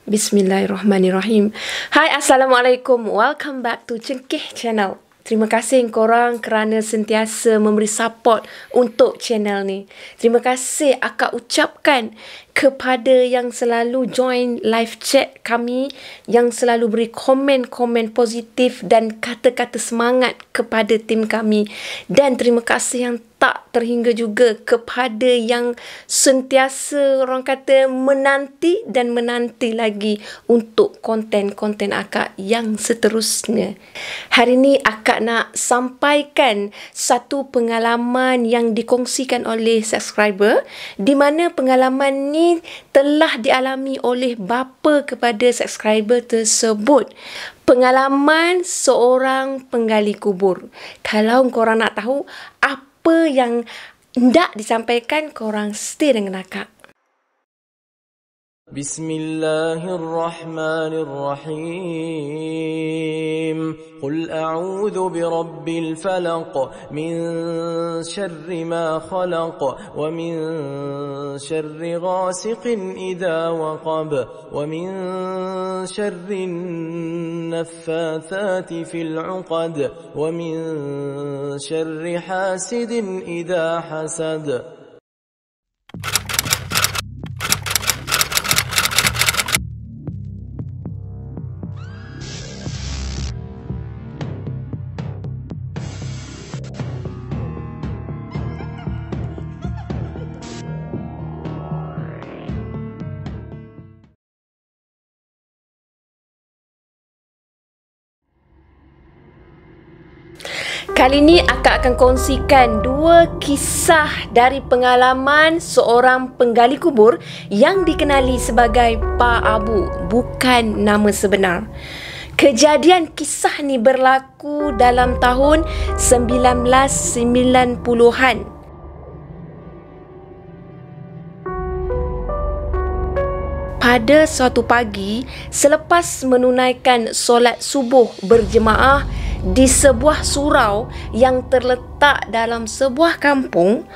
Bismillahirrahmanirrahim. Hai, Assalamualaikum. Welcome back to Cengkeh Channel. Terima kasih korang kerana sentiasa memberi support untuk channel ni. Terima kasih akak ucapkan kepada yang selalu join live chat kami, yang selalu beri komen-komen positif dan kata-kata semangat kepada tim kami. Dan terima kasih yang tak terhingga juga kepada yang sentiasa orang kata menanti dan menanti lagi untuk konten-konten akak yang seterusnya. Hari ini akak nak sampaikan satu pengalaman yang dikongsikan oleh subscriber, di mana pengalaman ni telah dialami oleh bapa kepada subscriber tersebut. Pengalaman seorang penggali kubur. Kalau korang nak tahu apa yang hendak disampaikan, korang stay dengan akak. Bismillahirrahmanirrahim. Qul a'udhu birabbil falaq min syarri ma khalaq wa min syarri ghasiqin idha waqab wa min syarri naffathati fil 'uqad wa min syarri hasidin idha hasad. Kali ini akak akan kongsikan dua kisah dari pengalaman seorang penggali kubur yang dikenali sebagai Pak Abu, bukan nama sebenar. Kejadian kisah ni berlaku dalam tahun 1990-an. Pada suatu pagi, selepas menunaikan solat subuh berjemaah di sebuah surau yang terletak dalam sebuah kampung,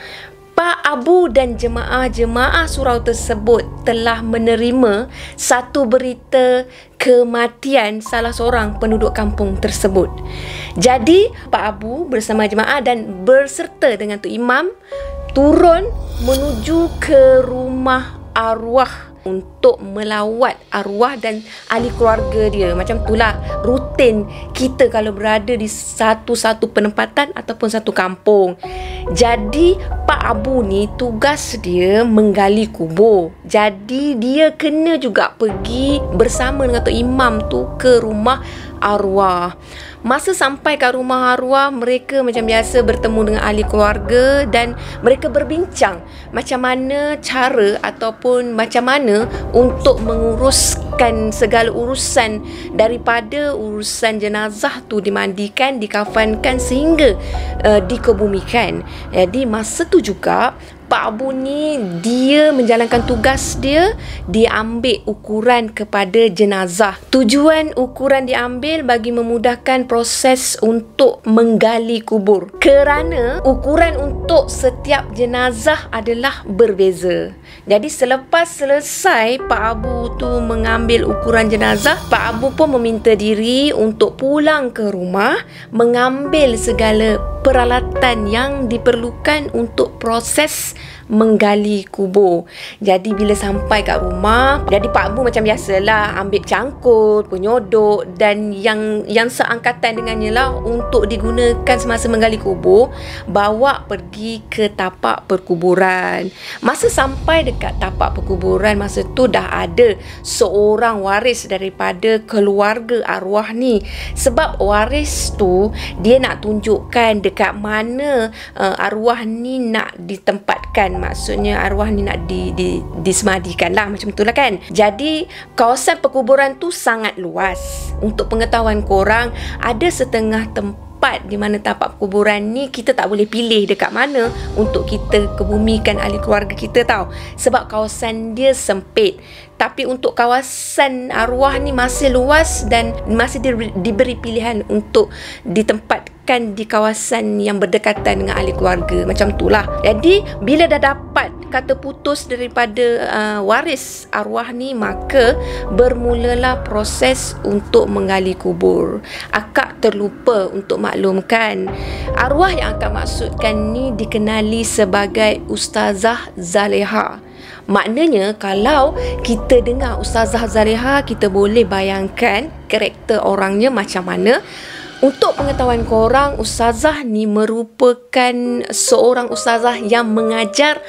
Pak Abu dan jemaah-jemaah surau tersebut telah menerima satu berita kematian salah seorang penduduk kampung tersebut. Jadi, Pak Abu bersama jemaah dan berserta dengan Tok Imam turun menuju ke rumah arwah untuk melawat arwah dan ahli keluarga dia. Macam itulah rutin kita kalau berada di satu-satu penempatan ataupun satu kampung. Jadi Pak Abu ni tugas dia menggali kubur. Jadi dia kena juga pergi bersama dengan Tok Imam tu ke rumah arwah. Masa sampai kat rumah arwah, mereka macam biasa bertemu dengan ahli keluarga dan mereka berbincang macam mana cara ataupun macam mana untuk menguruskan segala urusan daripada urusan jenazah tu dimandikan, dikafankan sehingga dikebumikan. Jadi masa tu juga Pak Abu ni dia menjalankan tugas dia, dia ambil ukuran kepada jenazah. Tujuan ukuran diambil bagi memudahkan proses untuk menggali kubur. Kerana ukuran untuk setiap jenazah adalah berbeza. Jadi selepas selesai Pak Abu tu mengambil ukuran jenazah, Pak Abu pun meminta diri untuk pulang ke rumah, mengambil segala peralatan yang diperlukan untuk proses menggali kubur. Jadi bila sampai kat rumah, jadi Pak Abu macam biasalah ambil cangkul, penyodok dan yang seangkatan dengannya lah untuk digunakan semasa menggali kubur, bawa pergi ke tapak perkuburan. Masa sampai dekat tapak perkuburan, masa tu dah ada seorang waris daripada keluarga arwah ni. Sebab waris tu dia nak tunjukkan dekat mana arwah ni nak ditempatkan. Maksudnya arwah ni nak disemadikan lah, macam itulah kan. Jadi kawasan perkuburan tu sangat luas. Untuk pengetahuan korang, ada setengah tempat di mana tapak perkuburan ni kita tak boleh pilih dekat mana untuk kita kebumikan ahli keluarga kita tau. Sebab kawasan dia sempit. Tapi untuk kawasan arwah ni masih luas dan masih diberi pilihan untuk ditempatkan di kawasan yang berdekatan dengan ahli keluarga. Macam itulah. Jadi bila dah dapat kata putus daripada waris arwah ni, maka bermulalah proses untuk menggali kubur. Akak terlupa untuk maklumkan, arwah yang akak maksudkan ni dikenali sebagai Ustazah Zaleha. Maknanya kalau kita dengar Ustazah Zaleha, kita boleh bayangkan karakter orangnya macam mana. Untuk pengetahuan korang, ustazah ni merupakan seorang ustazah yang mengajar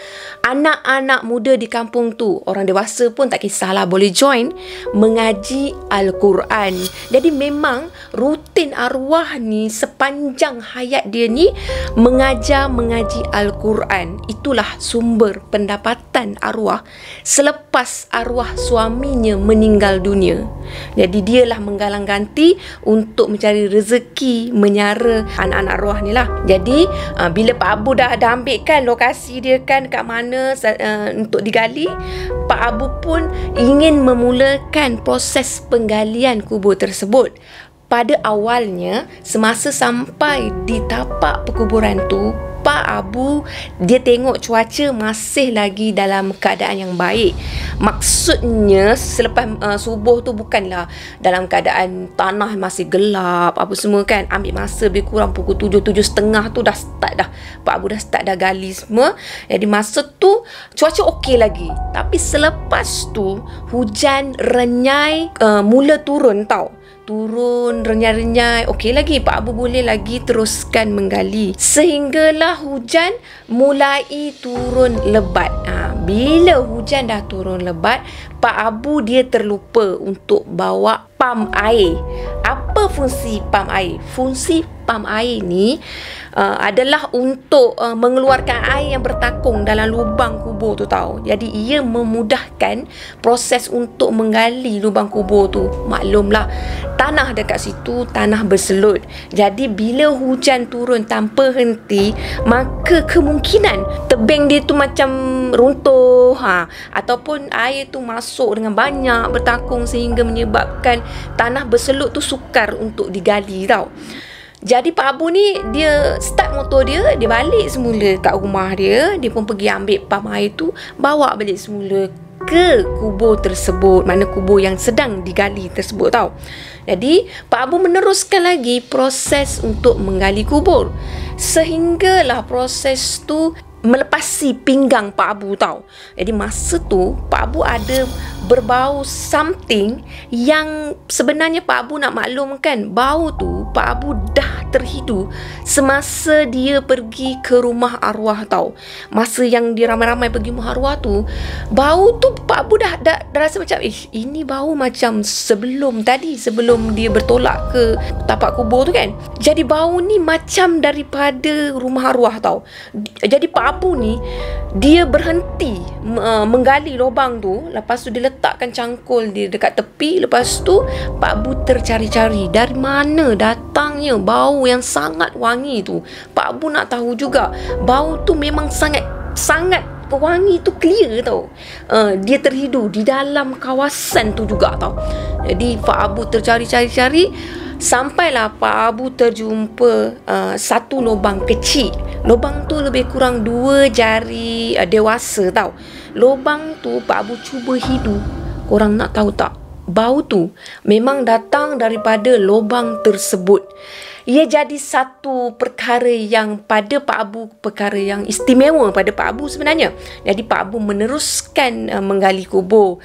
anak-anak muda di kampung tu. Orang dewasa pun tak kisahlah, boleh join mengaji Al-Quran. Jadi memang rutin arwah ni sepanjang hayat dia ni mengaji Al-Quran. Itulah sumber pendapatan arwah selepas arwah suaminya meninggal dunia. Jadi dialah menggalang ganti untuk mencari rezeki menyara anak-anak arwah ni lah. Jadi bila Pak Abu dah ambil kan lokasi dia kan kat mana untuk digali, Pak Abu pun ingin memulakan proses penggalian kubur tersebut. Pada awalnya, semasa sampai di tapak perkuburan tu, Pak Abu dia tengok cuaca masih lagi dalam keadaan yang baik. Maksudnya selepas subuh tu bukanlah dalam keadaan tanah masih gelap apa semua kan. Ambil masa lebih kurang pukul 7:30 tu dah start dah. Pak Abu dah start dah gali semua. Jadi masa tu cuaca okey lagi. Tapi selepas tu hujan renyai mula turun tau. Turun renyai-renyai, okey lagi, Pak Abu boleh lagi teruskan menggali sehinggalah hujan mulai turun lebat. Bila hujan dah turun lebat, Pak Abu dia terlupa untuk bawa pam air. Apa fungsi pam air? Fungsi pam air ni adalah untuk mengeluarkan air yang bertakung dalam lubang kubur tu tau. Jadi ia memudahkan proses untuk menggali lubang kubur tu. Maklumlah, tanah dekat situ tanah berselut. Jadi bila hujan turun tanpa henti, maka kemungkinan tebing dia tu macam runtuh, ataupun air tu masuk dengan banyak bertakung sehingga menyebabkan tanah berselut tu sukar untuk digali tau. Jadi Pak Abu ni dia start motor dia balik semula kat rumah dia. Dia pun pergi ambil pam air tu, bawa balik semula ke kubur tersebut, mana kubur yang sedang digali tersebut tau. Jadi Pak Abu meneruskan lagi proses untuk menggali kubur sehinggalah proses tu melepasi pinggang Pak Abu tau. Jadi masa tu Pak Abu ada berbau something yang sebenarnya Pak Abu nak maklumkan, bau tu Pak Abu dah terhidu semasa dia pergi ke rumah arwah tau. Masa yang dia ramai-ramai pergi rumah arwah tu, bau tu Pak Abu dah rasa macam ini bau macam sebelum dia bertolak ke tapak kubur tu kan. Jadi bau ni macam daripada rumah arwah tau. Jadi Pak Abu ni dia berhenti menggali lubang tu. Lepas tu dia letakkan cangkul dia dekat tepi. Lepas tu Pak Abu tercari-cari dari mana datangnya bau yang sangat wangi tu. Pak Abu nak tahu juga. Bau tu memang sangat wangi tu clear tau. Dia terhidu di dalam kawasan tu juga tau. Jadi Pak Abu tercari-cari, sampailah Pak Abu terjumpa satu lubang kecil. Lubang tu lebih kurang 2 jari dewasa tau. Lubang tu Pak Abu cuba hidu. Korang nak tahu tak? Bau tu memang datang daripada lubang tersebut. Ia jadi satu perkara yang pada Pak Abu, perkara yang istimewa pada Pak Abu sebenarnya. Jadi Pak Abu meneruskan menggali kubur.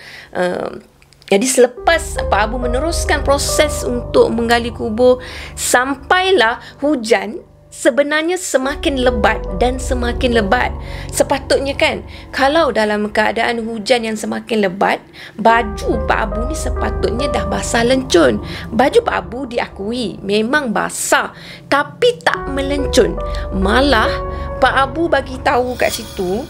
Jadi selepas Pak Abu meneruskan proses untuk menggali kubur, sampailah hujan sebenarnya semakin lebat dan semakin lebat. Sepatutnya kan, kalau dalam keadaan hujan yang semakin lebat, baju Pak Abu ni sepatutnya dah basah lencun. Baju Pak Abu diakui memang basah, tapi tak melencun. Malah Pak Abu bagi tahu kat situ,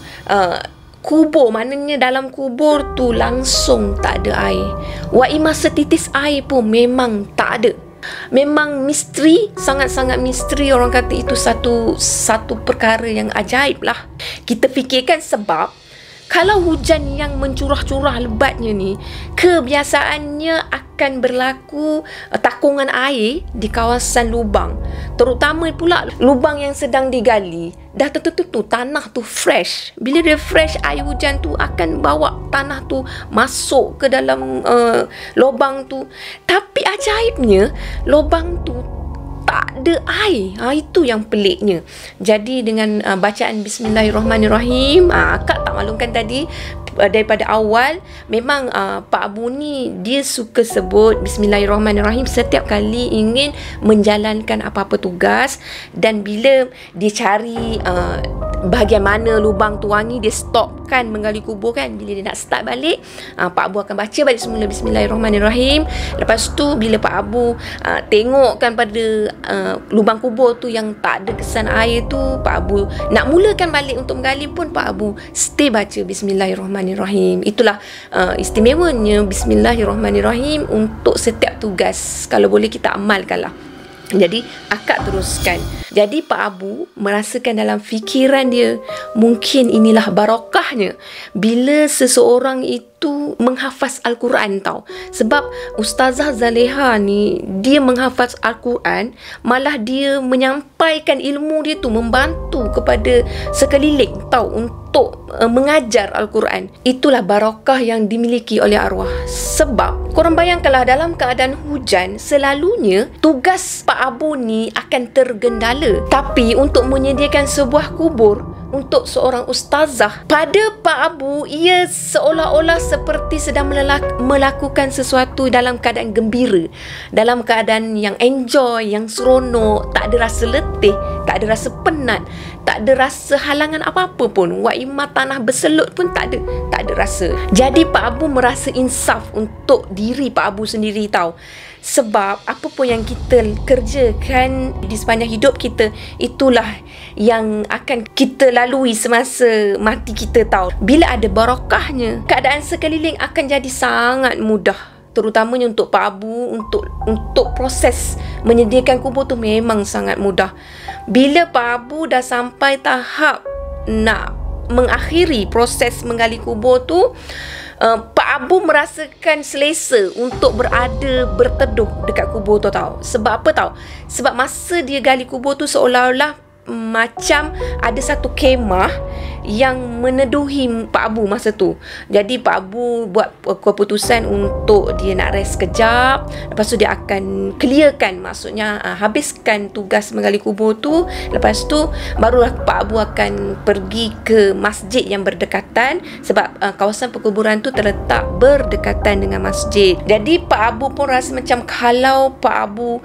kubur, maknanya dalam kubur tu langsung tak ada air. Waimah setitis air pun memang tak ada. Memang misteri, sangat-sangat misteri. Orang kata itu satu perkara yang ajaib lah. Kita fikirkan sebab Kalau hujan yang mencurah-curah lebatnya ni, kebiasaannya akan berlaku takungan air di kawasan lubang. Terutama pula lubang yang sedang digali. Dah tentu tanah tu fresh. Bila dia fresh, air hujan tu akan bawa tanah tu masuk ke dalam lubang tu. Tapi ajaibnya, lubang tu tak ada air. Itu yang peliknya. Jadi dengan bacaan Bismillahirrahmanirrahim, akak tak maklumkan tadi daripada awal, memang Pak Abu ni dia suka sebut Bismillahirrahmanirrahim setiap kali ingin menjalankan apa-apa tugas. Dan bila dia cari bahagian mana lubang tu wangi, dia stopkan menggali kubur kan. Bila dia nak start balik, Pak Abu akan baca balik semula Bismillahirrahmanirrahim. Lepas tu bila Pak Abu tengokkan pada lubang kubur tu yang tak ada kesan air tu, Pak Abu nak mulakan balik untuk menggali pun, Pak Abu stay baca Bismillahirrahmanirrahim. Itulah istimewanya Bismillahirrahmanirrahim untuk setiap tugas. Kalau boleh kita amalkanlah. Jadi akak teruskan. Jadi Pak Abu merasakan dalam fikiran dia, mungkin inilah barakahnya bila seseorang itu menghafaz Al-Quran tau. Sebab Ustazah Zaleha ni, dia menghafaz Al-Quran, malah dia menyampaikan ilmu dia tu, membantu kepada sekeliling tau untuk mengajar Al-Quran. Itulah barakah yang dimiliki oleh arwah. Sebab korang bayangkanlah, dalam keadaan hujan, selalunya tugas Pak Abu ni akan tergendala. Tapi untuk menyediakan sebuah kubur untuk seorang ustazah, pada Pak Abu, ia seolah-olah seperti sedang melakukan sesuatu dalam keadaan gembira, dalam keadaan yang enjoy, yang seronok, tak ada rasa letih, tak ada rasa penat, tak ada rasa halangan apa-apa pun. Waimah tanah berselut pun tak ada rasa. Jadi Pak Abu merasa insaf untuk diri Pak Abu sendiri tau. Sebab apa pun yang kita kerjakan di sepanjang hidup kita, itulah yang akan kita lalui semasa mati kita tau. Bila ada barakahnya, keadaan sekeliling akan jadi sangat mudah. Terutamanya untuk Pak Abu, untuk proses menyediakan kubur tu memang sangat mudah. Bila Pak Abu dah sampai tahap nak mengakhiri proses menggali kubur tu, Pak Abu merasakan selesa untuk berteduh dekat kubur tu tau. Sebab apa tau? Sebab masa dia gali kubur tu seolah-olah macam ada satu kemah yang meneduhi Pak Abu masa tu. Jadi Pak Abu buat keputusan untuk dia nak rest sekejap. Lepas tu dia akan clearkan, maksudnya habiskan tugas menggali kubur tu. Lepas tu barulah Pak Abu akan pergi ke masjid yang berdekatan. Sebab kawasan perkuburan tu terletak berdekatan dengan masjid. Jadi Pak Abu pun rasa macam kalau Pak Abu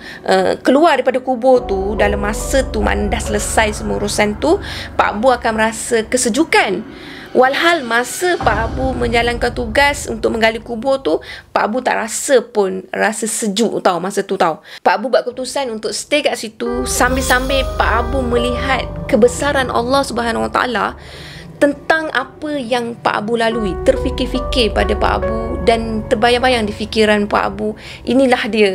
keluar daripada kubur tu dalam masa tu, maknanya dah selesai semua urusan tu, Pak Abu akan merasa kesejukan. Walhal masa Pak Abu menjalankan tugas untuk menggali kubur tu, Pak Abu tak rasa pun rasa sejuk tau masa tu tau. Pak Abu buat keputusan untuk stay kat situ sambil-sambil Pak Abu melihat kebesaran Allah Subhanahu Wa Taala tentang apa yang Pak Abu lalui. Terfikir-fikir pada Pak Abu dan terbayang-bayang di fikiran Pak Abu, inilah dia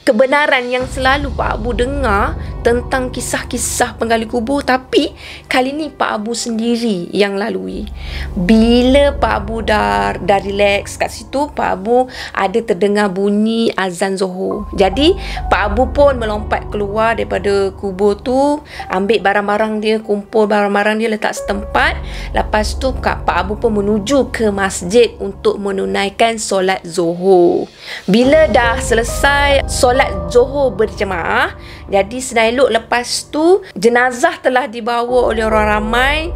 kebenaran yang selalu Pak Abu dengar tentang kisah-kisah penggali kubur, tapi kali ni Pak Abu sendiri yang lalui. Bila Pak Abu dah relax kat situ, Pak Abu ada terdengar bunyi azan Zuhur. Jadi Pak Abu pun melompat keluar daripada kubur tu, ambil barang-barang dia, kumpul barang-barang dia, letak setempat. Lepas tu Pak Abu pun menuju ke masjid untuk menunaikan solat Zuhur. Bila dah selesai solat Zuhur berjemaah, jadi senelok lepas tu jenazah telah dibawa oleh orang ramai,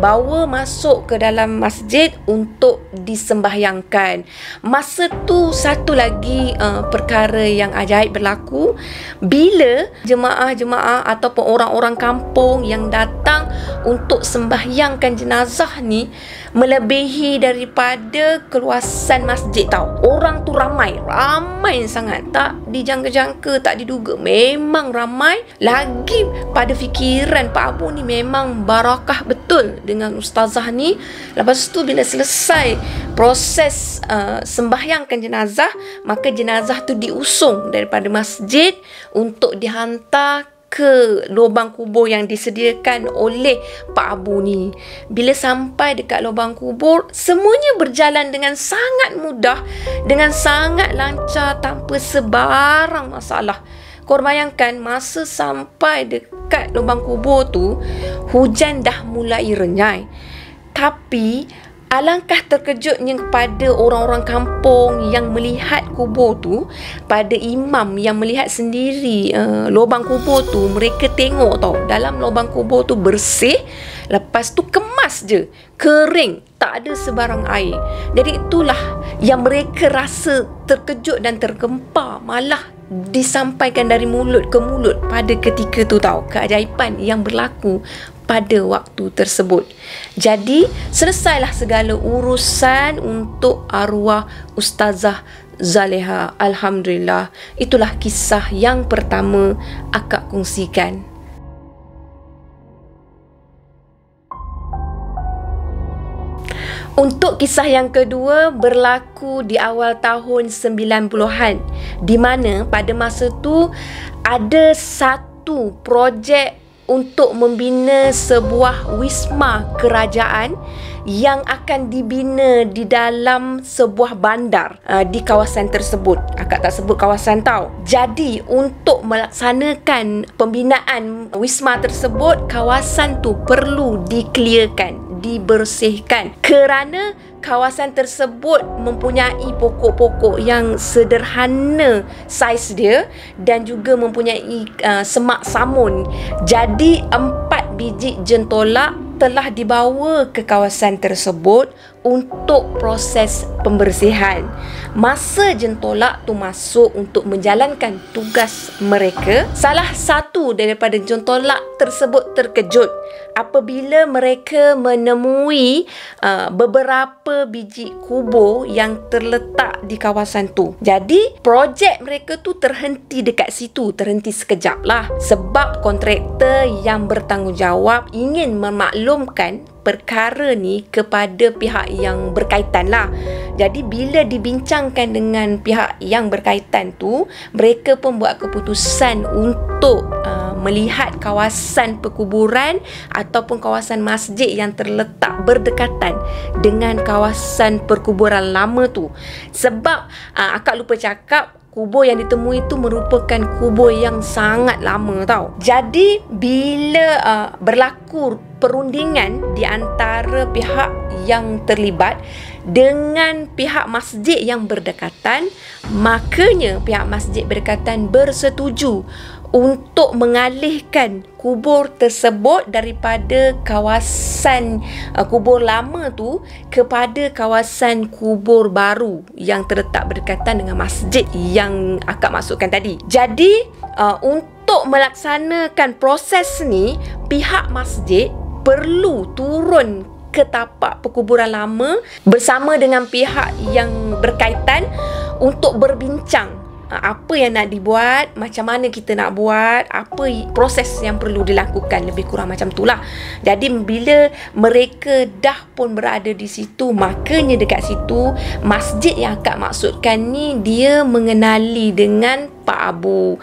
bawa masuk ke dalam masjid untuk disembahyangkan. Masa tu satu lagi perkara yang ajaib berlaku. Bila jemaah-jemaah ataupun orang-orang kampung yang datang untuk sembahyangkan jenazah ni melebihi daripada keluasan masjid tau. Orang tu ramai sangat, tak dijangka-jangka, tak diduga, memang ramai. Lagi pada fikiran Pak Abu ni memang barakah betul dengan ustazah ni. Lepas tu bila selesai proses sembahyangkan jenazah, maka jenazah tu diusung daripada masjid untuk dihantar ke lubang kubur yang disediakan oleh Pak Abu ni. Bila sampai dekat lubang kubur, semuanya berjalan dengan sangat mudah, dengan sangat lancar, tanpa sebarang masalah. Kau bayangkan masa sampai dekat lubang kubur tu, hujan dah mulai renyai. Tapi alangkah terkejutnya kepada orang-orang kampung yang melihat kubur tu, pada imam yang melihat sendiri lubang kubur tu. Mereka tengok tau, dalam lubang kubur tu bersih, lepas tu kemas je, kering, tak ada sebarang air. Jadi itulah yang mereka rasa terkejut dan tergempar, malah disampaikan dari mulut ke mulut pada ketika tu tau, keajaiban yang berlaku pada waktu tersebut. Jadi selesailah segala urusan untuk arwah Ustazah Zaleha. Alhamdulillah. Itulah kisah yang pertama akak kongsikan. Untuk kisah yang kedua berlaku di awal tahun 90-an, di mana pada masa tu ada satu projek untuk membina sebuah wisma kerajaan yang akan dibina di dalam sebuah bandar di kawasan tersebut. Akak tak sebut kawasan tau. Jadi untuk melaksanakan pembinaan wisma tersebut, kawasan tu perlu dikliarkan, dibersihkan, kerana kawasan tersebut mempunyai pokok-pokok yang sederhana saiz dia dan juga mempunyai semak samun. Jadi 4 biji jentolak telah dibawa ke kawasan tersebut untuk proses pembersihan. Masa jentolak tu masuk untuk menjalankan tugas mereka, salah satu daripada jentolak tersebut terkejut apabila mereka menemui beberapa biji kubur yang terletak di kawasan tu. Jadi projek mereka tu terhenti dekat situ, terhenti sekejap lah, sebab kontraktor yang bertanggungjawab ingin memaklumkan perkara ni kepada pihak yang berkaitan lah. Jadi bila dibincangkan dengan pihak yang berkaitan tu, mereka pun buat keputusan untuk melihat kawasan perkuburan ataupun kawasan masjid yang terletak berdekatan dengan kawasan perkuburan lama tu. Sebab akak lupa cakap, kubur yang ditemui itu merupakan kubur yang sangat lama tau. Jadi bila berlaku perundingan di antara pihak yang terlibat dengan pihak masjid yang berdekatan, makanya pihak masjid berdekatan bersetuju untuk mengalihkan kubur tersebut daripada kawasan kubur lama tu kepada kawasan kubur baru yang terletak berdekatan dengan masjid yang akak masukkan tadi. Jadi untuk melaksanakan proses ni, pihak masjid perlu turun ke tapak perkuburan lama bersama dengan pihak yang berkaitan untuk berbincang apa yang nak dibuat, macam mana kita nak buat, apa proses yang perlu dilakukan, lebih kurang macam itulah. Jadi bila mereka dah pun berada di situ, makanya dekat situ masjid yang akak maksudkan ni dia mengenali dengan Pak Abu.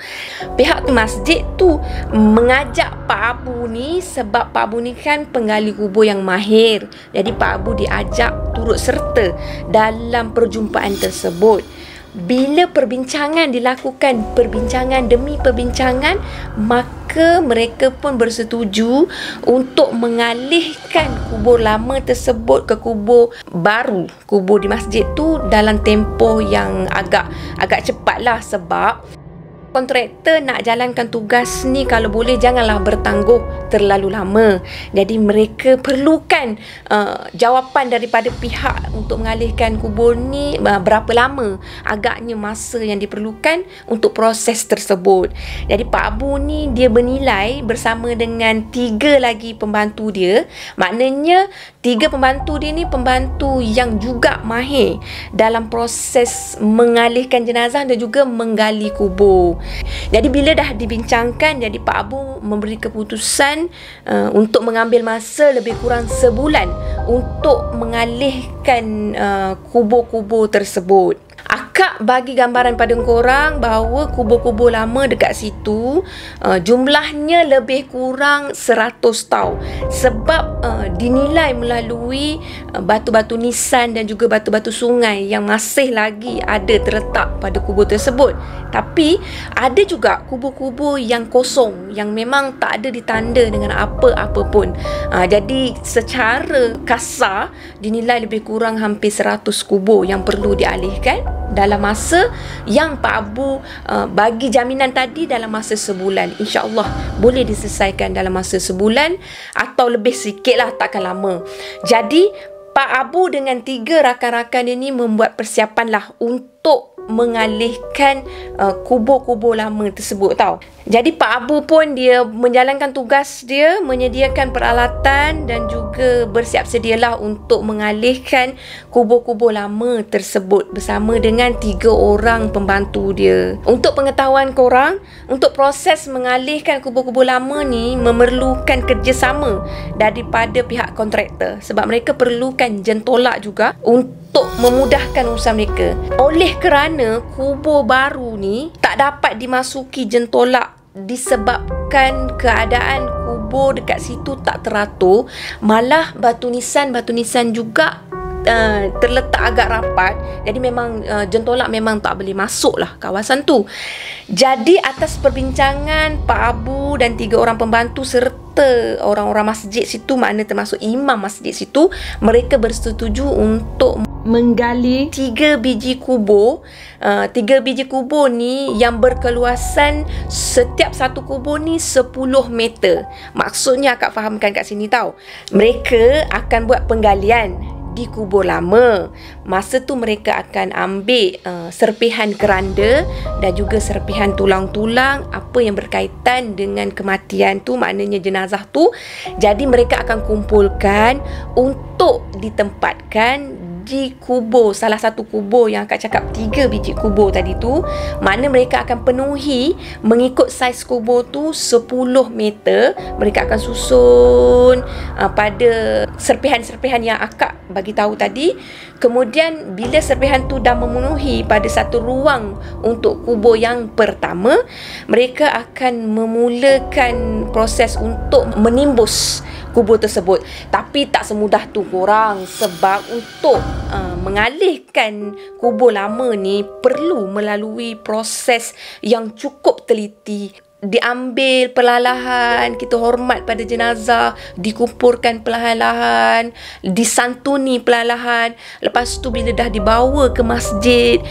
Pihak masjid tu mengajak Pak Abu ni sebab Pak Abu ni kan penggali kubur yang mahir. Jadi Pak Abu diajak turut serta dalam perjumpaan tersebut. Bila perbincangan dilakukan, perbincangan demi perbincangan, maka mereka pun bersetuju untuk mengalihkan kubur lama tersebut ke kubur baru, kubur di masjid tu dalam tempoh yang agak cepatlah, sebab kontraktor nak jalankan tugas ni kalau boleh janganlah bertangguh terlalu lama. Jadi mereka perlukan jawapan daripada pihak untuk mengalihkan kubur ni berapa lama agaknya masa yang diperlukan untuk proses tersebut. Jadi Pak Abu ni dia bernilai bersama dengan 3 lagi pembantu dia. Maknanya 3 pembantu dia ni pembantu yang juga mahir dalam proses mengalihkan jenazah dan juga menggali kubur. Jadi bila dah dibincangkan, jadi Pak Abu memberi keputusan untuk mengambil masa lebih kurang sebulan untuk mengalihkan kubur-kubur tersebut. Akak nak bagi gambaran pada korang bahawa kubur-kubur lama dekat situ jumlahnya lebih kurang 100 tau. Sebab dinilai melalui batu-batu nisan dan juga batu-batu sungai yang masih lagi ada terletak pada kubur tersebut. Tapi ada juga kubur-kubur yang kosong, yang memang tak ada ditanda dengan apa-apa pun. Jadi secara kasar dinilai lebih kurang hampir 100 kubur yang perlu dialihkan dalam masa yang Pak Abu bagi jaminan tadi, dalam masa sebulan. InsyaAllah boleh diselesaikan dalam masa sebulan atau lebih sikit lah, takkan lama. Jadi Pak Abu dengan 3 rakan-rakan ini membuat persiapan lah untuk mengalihkan kubur-kubur lama tersebut tau. Jadi Pak Abu pun dia menjalankan tugas dia, menyediakan peralatan dan juga bersiap sedialah untuk mengalihkan kubur-kubur lama tersebut bersama dengan 3 orang pembantu dia. Untuk pengetahuan korang, untuk proses mengalihkan kubur-kubur lama ni memerlukan kerjasama daripada pihak kontraktor, sebab mereka perlukan jentolak juga untuk memudahkan urusan mereka. Oleh kerana kubur baru ni tak dapat dimasuki jentolak disebabkan keadaan kubur dekat situ tak teratur, malah batu nisan juga terletak agak rapat. Jadi memang jentolak memang tak boleh masuk lah kawasan tu. Jadi atas perbincangan Pak Abu dan 3 orang pembantu serta orang-orang masjid situ, makna termasuk imam masjid situ, mereka bersetuju untuk menggali 3 biji kubur. 3 biji kubur ni yang berkeluasan, setiap satu kubur ni 10 meter. Maksudnya akak fahamkan kat sini tau, mereka akan buat penggalian di kubur lama. Masa tu mereka akan ambil serpihan keranda dan juga serpihan tulang-tulang apa yang berkaitan dengan kematian tu, maknanya jenazah tu. Jadi mereka akan kumpulkan untuk ditempatkan di kubur, salah satu kubur yang akak cakap 3 biji kubur tadi tu. Makna mereka akan penuhi mengikut saiz kubur tu 10 meter. Mereka akan susun pada serpihan-serpihan yang akak bagi tahu tadi. Kemudian bila serpihan tu dah memenuhi pada satu ruang untuk kubur yang pertama, mereka akan memulakan proses untuk menimbus kubur tersebut. Tapi tak semudah tu korang, sebab untuk mengalihkan kubur lama ni perlu melalui proses yang cukup teliti. Diambil perlahan-lahan, kita hormat pada jenazah, dikumpulkan perlahan-lahan, disantuni perlahan-lahan. Lepas tu bila dah dibawa ke masjid,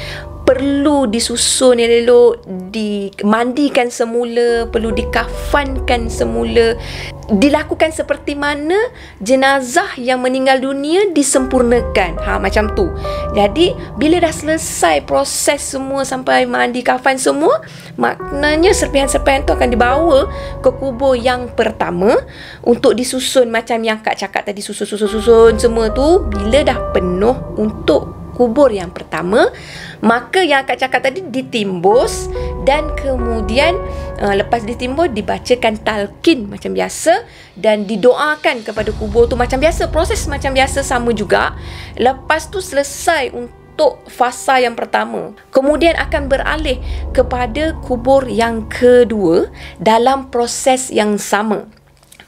perlu disusun elok, dimandikan semula, perlu dikafankan semula, dilakukan seperti mana jenazah yang meninggal dunia disempurnakan. Macam tu. Jadi bila dah selesai proses semua sampai mandi, kafan semua, maknanya serpihan-serpihan tu akan dibawa ke kubur yang pertama untuk disusun macam yang Kak cakap tadi, susun semua tu. Bila dah penuh untuk kubur yang pertama, maka yang akak cakap tadi ditimbus, dan kemudian lepas ditimbus dibacakan talqin macam biasa dan didoakan kepada kubur tu macam biasa. Proses macam biasa sama juga. Lepas tu selesai untuk fasa yang pertama, kemudian akan beralih kepada kubur yang kedua dalam proses yang sama.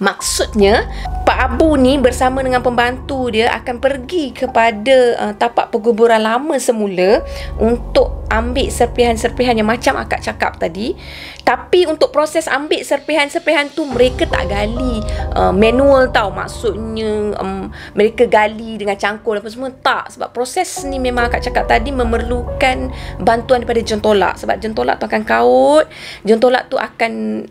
Maksudnya Pak Abu ni bersama dengan pembantu dia akan pergi kepada tapak penguburan lama semula untuk ambil serpihan-serpihan yang macam akak cakap tadi. Tapi untuk proses ambil serpihan-serpihan tu mereka tak gali manual tau. Maksudnya mereka gali dengan cangkul apa semua, tak. Sebab proses ni memang akak cakap tadi memerlukan bantuan daripada jentolak. Sebab jentolak tu akan kaut, jentolak tu akan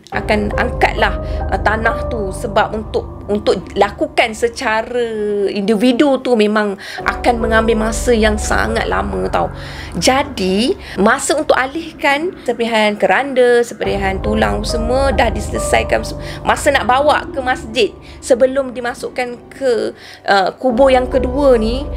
angkatlah tanah tu. Sebab untuk lakukan secara individu tu memang akan mengambil masa yang sangat lama tau. Jadi masa untuk alihkan serpihan keranda, serpihan tulang semua dah diselesaikan. Masa nak bawa ke masjid sebelum dimasukkan ke kubur yang kedua ni,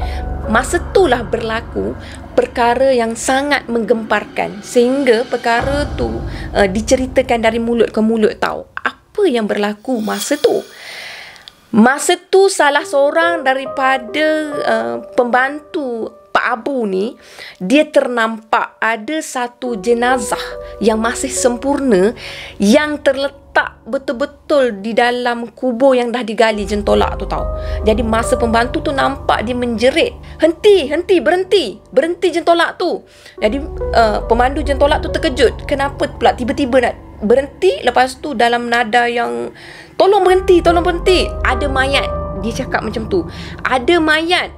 masa itulah berlaku perkara yang sangat menggemparkan, sehingga perkara tu diceritakan dari mulut ke mulut tau. Apa yang berlaku masa tu? Masa tu salah seorang daripada pembantu Pak Abu ni, dia ternampak ada satu jenazah yang masih sempurna yang terletak betul-betul di dalam kubur yang dah digali jentolak tu tau. Jadi masa pembantu tu nampak dia menjerit, henti berhenti jentolak tu. Jadi pemandu jentolak tu terkejut, kenapa pula tiba-tiba nak berhenti? Lepas tu dalam nada yang tolong berhenti, ada mayat. Dia cakap macam tu, ada mayat.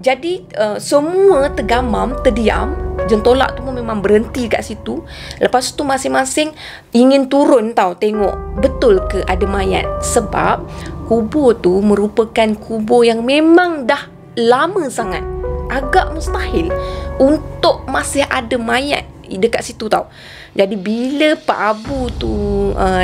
Jadi semua tergamam, terdiam. Jentolak tu pun memang berhenti kat situ. Lepas tu masing-masing ingin turun tau, tengok betul ke ada mayat. Sebab kubur tu merupakan kubur yang memang dah lama sangat. Agak mustahil untuk masih ada mayat dekat situ tau. Jadi bila Pak Abu tu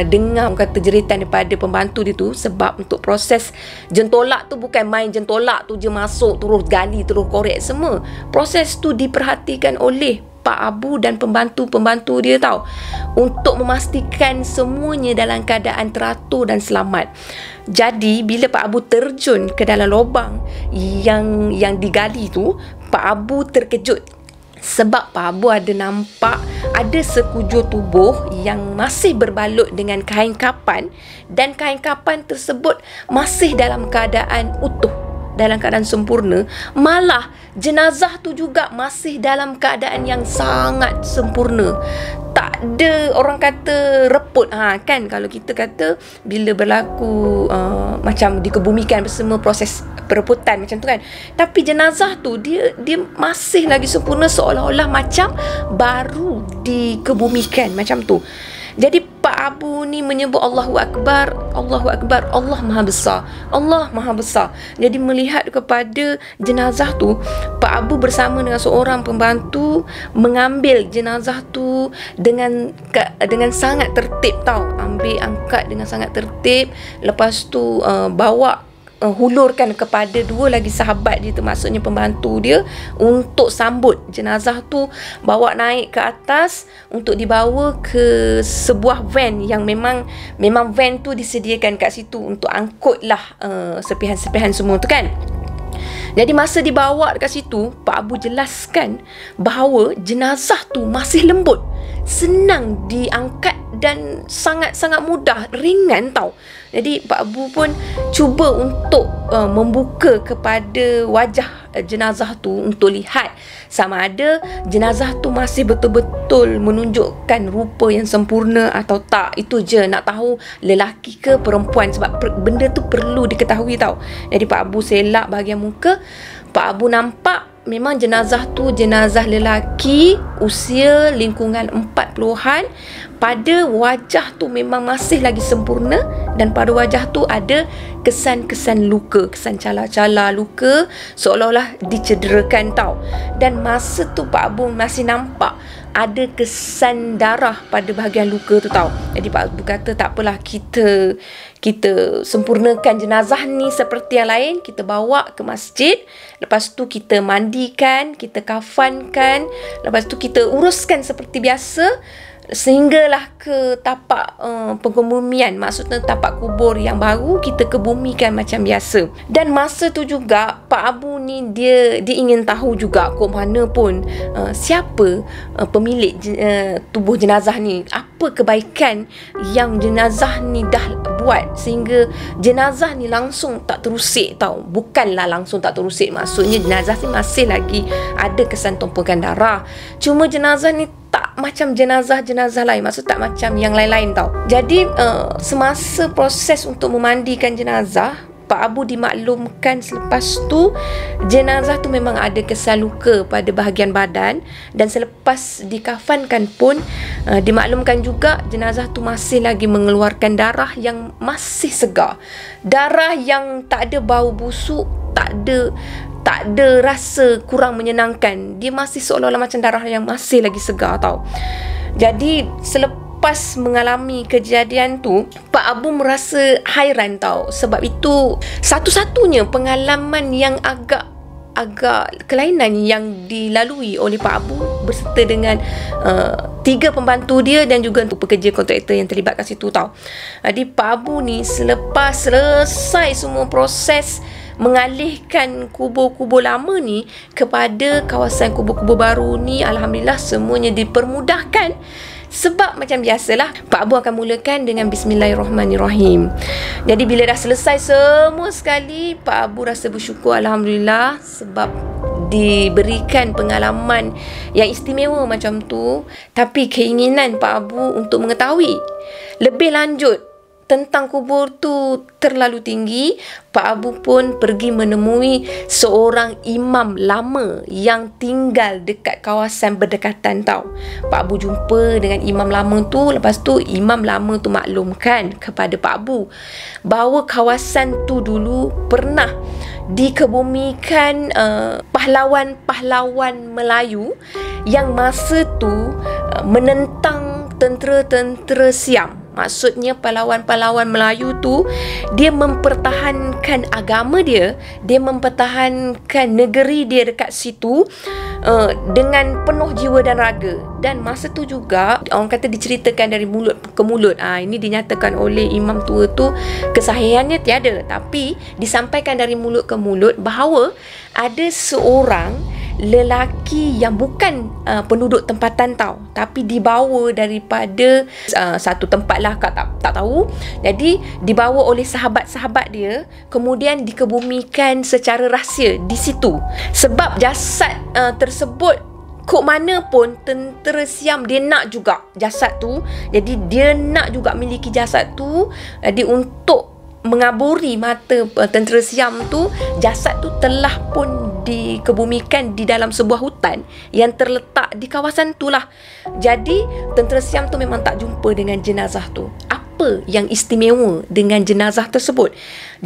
dengar kata jeritan daripada pembantu dia tu, sebab untuk proses jentolak tu bukan main jentolak tu je masuk terus gali terus korek semua. Proses tu diperhatikan oleh Pak Abu dan pembantu-pembantu dia tau, untuk memastikan semuanya dalam keadaan teratur dan selamat. Jadi bila Pak Abu terjun ke dalam lubang yang digali tu, Pak Abu terkejut sebab Pak Abu ada nampak ada sekujur tubuh yang masih berbalut dengan kain kapan, dan kain kapan tersebut masih dalam keadaan utuh, dalam keadaan sempurna. Malah jenazah tu juga masih dalam keadaan yang sangat sempurna. Tak ada orang kata reput. Kan kalau kita kata bila berlaku macam dikebumikan semua proses pereputan macam tu kan. Tapi jenazah tu dia masih lagi sempurna, seolah-olah macam baru dikebumikan macam tu. Jadi Pak Abu ni menyebut Allahu Akbar, Allahu Akbar, Allah Maha Besar, Allah Maha Besar. Jadi melihat kepada jenazah tu, Pak Abu bersama dengan seorang pembantu mengambil jenazah tu dengan sangat tertib tau. Ambil, angkat dengan sangat tertib. Lepas tu bawa, hulurkan kepada dua lagi sahabat dia tu, maksudnya pembantu dia, untuk sambut jenazah tu, bawa naik ke atas untuk dibawa ke sebuah van yang memang van tu disediakan kat situ untuk angkutlah serpihan-serpihan semua tu kan. Jadi masa dibawa dekat situ, Pak Abu jelaskan bahawa jenazah tu masih lembut, senang diangkat dan sangat-sangat mudah, ringan tau. Jadi Pak Abu pun cuba untuk membuka kepada wajah jenazah tu untuk lihat sama ada jenazah tu masih betul-betul menunjukkan rupa yang sempurna atau tak. Itu je, nak tahu lelaki ke perempuan, sebab benda tu perlu diketahui tau. Jadi Pak Abu selak bahagian muka. Pak Abu nampak memang jenazah tu jenazah lelaki, usia lingkungan 40-an. Pada wajah tu memang masih lagi sempurna, dan pada wajah tu ada kesan-kesan luka, kesan cala-cala luka, seolah-olah dicederakan tau. Dan masa tu Pak Abu masih nampak ada kesan darah pada bahagian luka tu tau. Jadi Pak Abu kata tak apalah, kita sempurnakan jenazah ni seperti yang lain. Kita bawa ke masjid, lepas tu kita mandikan, kita kafankan, lepas tu kita uruskan seperti biasa, sehinggalah ke tapak pengkebumian, maksudnya tapak kubur yang baru kita kebumikan macam biasa. Dan masa tu juga Pak Abu ni dia ingin tahu juga kok mana pun siapa pemilik tubuh jenazah ni, apa kebaikan yang jenazah ni dah buat sehingga jenazah ni langsung tak terusik tau. Bukanlah langsung tak terusik, maksudnya jenazah ni masih lagi ada kesan tumpukan darah, cuma jenazah ni tak macam jenazah-jenazah lain, maksud tak macam yang lain-lain tau. Jadi semasa proses untuk memandikan jenazah, Pak Abu dimaklumkan selepas tu jenazah tu memang ada kesan luka pada bahagian badan, dan selepas dikafankan pun dimaklumkan juga jenazah tu masih lagi mengeluarkan darah yang masih segar, darah yang tak ada bau busuk, tak ada rasa kurang menyenangkan. Dia masih seolah-olah macam darah yang masih lagi segar tau. Jadi selepas mengalami kejadian tu, Pak Abu merasa hairan tau. Sebab itu satu-satunya pengalaman yang agak kelainan yang dilalui oleh Pak Abu berserta dengan 3 pembantu dia dan juga untuk pekerja kontraktor yang terlibat kat situ tau. Jadi Pak Abu ni selepas selesai semua proses mengalihkan kubur-kubur lama ni kepada kawasan kubur-kubur baru ni, alhamdulillah semuanya dipermudahkan. Sebab macam biasalah, Pak Abu akan mulakan dengan Bismillahirrahmanirrahim. Jadi bila dah selesai semua sekali, Pak Abu rasa bersyukur alhamdulillah sebab diberikan pengalaman yang istimewa macam tu. Tapi keinginan Pak Abu untuk mengetahui lebih lanjut tentang kubur tu terlalu tinggi, Pak Abu pun pergi menemui seorang imam lama yang tinggal dekat kawasan berdekatan tau. Pak Abu jumpa dengan imam lama tu. Lepas tu imam lama tu maklumkan kepada Pak Abu bahawa kawasan tu dulu pernah dikebumikan pahlawan-pahlawan Melayu yang masa tu menentang tentera-tentera Siam. Maksudnya pahlawan-pahlawan Melayu tu dia mempertahankan agama dia, dia mempertahankan negeri dia dekat situ dengan penuh jiwa dan raga. Dan masa tu juga orang kata diceritakan dari mulut ke mulut. Ini dinyatakan oleh imam tua tu, kesahihannya tiada, tapi disampaikan dari mulut ke mulut bahawa ada seorang lelaki yang bukan penduduk tempatan tau, tapi dibawa daripada satu tempat lah, Kak tak tahu. Jadi dibawa oleh sahabat-sahabat dia, kemudian dikebumikan secara rahsia di situ. Sebab jasad tersebut kok mana pun tentera Siam dia nak juga jasad tu. Jadi dia nak juga miliki jasad tu. Jadi untuk mengaburi mata tentera Siam tu, jasad tu telah pun dikebumikan di dalam sebuah hutan yang terletak di kawasan tu lah. Jadi tentera Siam tu memang tak jumpa dengan jenazah tu. Apa yang istimewa dengan jenazah tersebut?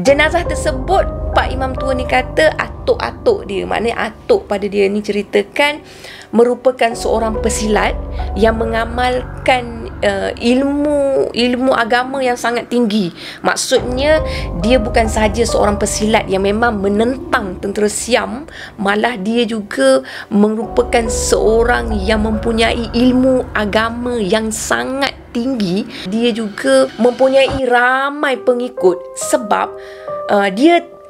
Jenazah tersebut, Pak Imam tua ni kata atuk-atuk dia, maknanya atuk pada dia ni ceritakan merupakan seorang pesilat yang mengamalkan ilmu agama yang sangat tinggi. Maksudnya dia bukan sahaja seorang pesilat yang memang menentang tentera Siam, malah dia juga merupakan seorang yang mempunyai ilmu agama yang sangat tinggi. Dia juga mempunyai ramai pengikut sebab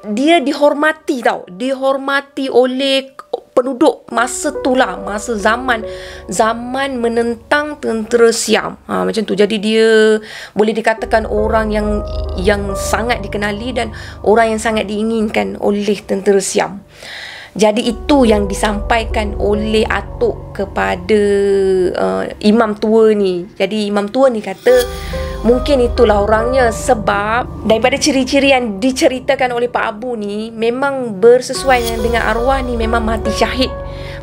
dia dihormati tau, dihormati oleh penduduk masa tu lah, masa zaman menentang tentera Siam. Macam tu. Jadi dia boleh dikatakan orang yang sangat dikenali dan orang yang sangat diinginkan oleh tentera Siam. Jadi itu yang disampaikan oleh atuk kepada imam tua ni. Jadi imam tua ni kata mungkin itulah orangnya, sebab daripada ciri-ciri yang diceritakan oleh Pak Abu ni memang bersesuaian dengan arwah ni memang mati syahid.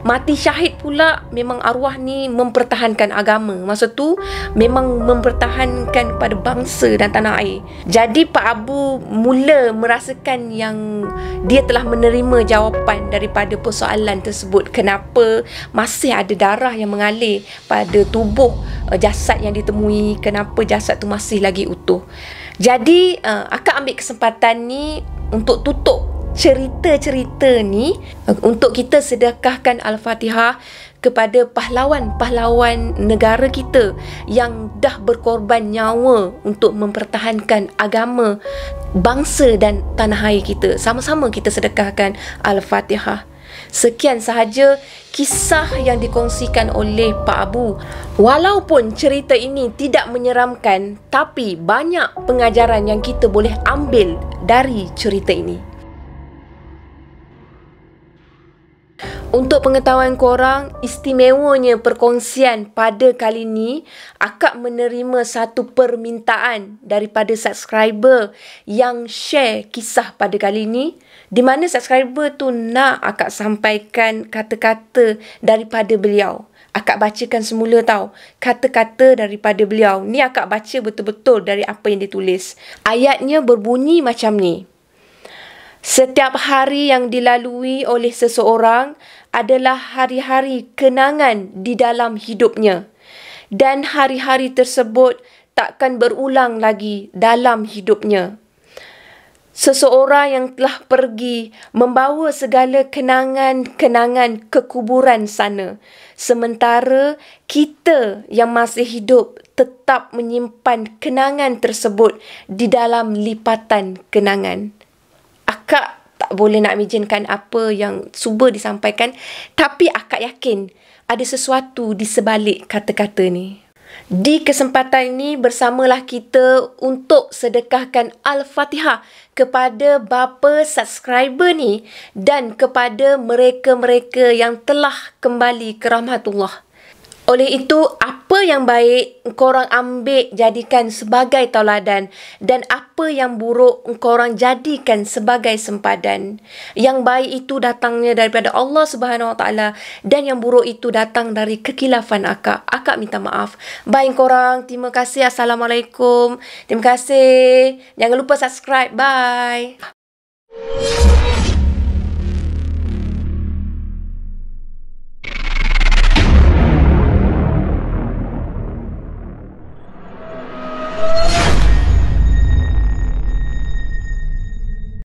Mati syahid pula memang arwah ni mempertahankan agama. Masa tu memang mempertahankan pada bangsa dan tanah air. Jadi Pak Abu mula merasakan yang dia telah menerima jawapan daripada persoalan tersebut. Kenapa masih ada darah yang mengalir pada tubuh jasad yang ditemui, kenapa jasad tu masih lagi utuh. Jadi akak ambil kesempatan ni untuk tutup cerita-cerita ni, untuk kita sedekahkan Al-Fatihah kepada pahlawan-pahlawan negara kita yang dah berkorban nyawa untuk mempertahankan agama bangsa dan tanah air kita. Sama-sama kita sedekahkan Al-Fatihah. Sekian sahaja kisah yang dikongsikan oleh Pak Abu. Walaupun cerita ini tidak menyeramkan, tapi banyak pengajaran yang kita boleh ambil dari cerita ini. Untuk pengetahuan korang, istimewanya perkongsian pada kali ni, akak menerima satu permintaan daripada subscriber yang share kisah pada kali ni, di mana subscriber tu nak akak sampaikan kata-kata daripada beliau. Akak bacakan semula tau, kata-kata daripada beliau. Ni akak baca betul-betul dari apa yang ditulis. Ayatnya berbunyi macam ni. Setiap hari yang dilalui oleh seseorang adalah hari-hari kenangan di dalam hidupnya. Dan hari-hari tersebut takkan berulang lagi dalam hidupnya. Seseorang yang telah pergi membawa segala kenangan-kenangan ke kuburan sana. Sementara kita yang masih hidup tetap menyimpan kenangan tersebut di dalam lipatan kenangan. Akak tak boleh nak izinkan apa yang cuba disampaikan. Tapi akak yakin ada sesuatu di sebalik kata-kata ni. Di kesempatan ini bersamalah kita untuk sedekahkan Al-Fatihah kepada bapa subscriber ni dan kepada mereka-mereka yang telah kembali ke rahmatullah. Oleh itu, apa yang baik korang ambil jadikan sebagai tauladan dan apa yang buruk korang jadikan sebagai sempadan. Yang baik itu datangnya daripada Allah Subhanahu Wa Taala dan yang buruk itu datang dari kekilafan akak. Akak minta maaf. Baik korang, terima kasih. Assalamualaikum. Terima kasih. Jangan lupa subscribe. Bye.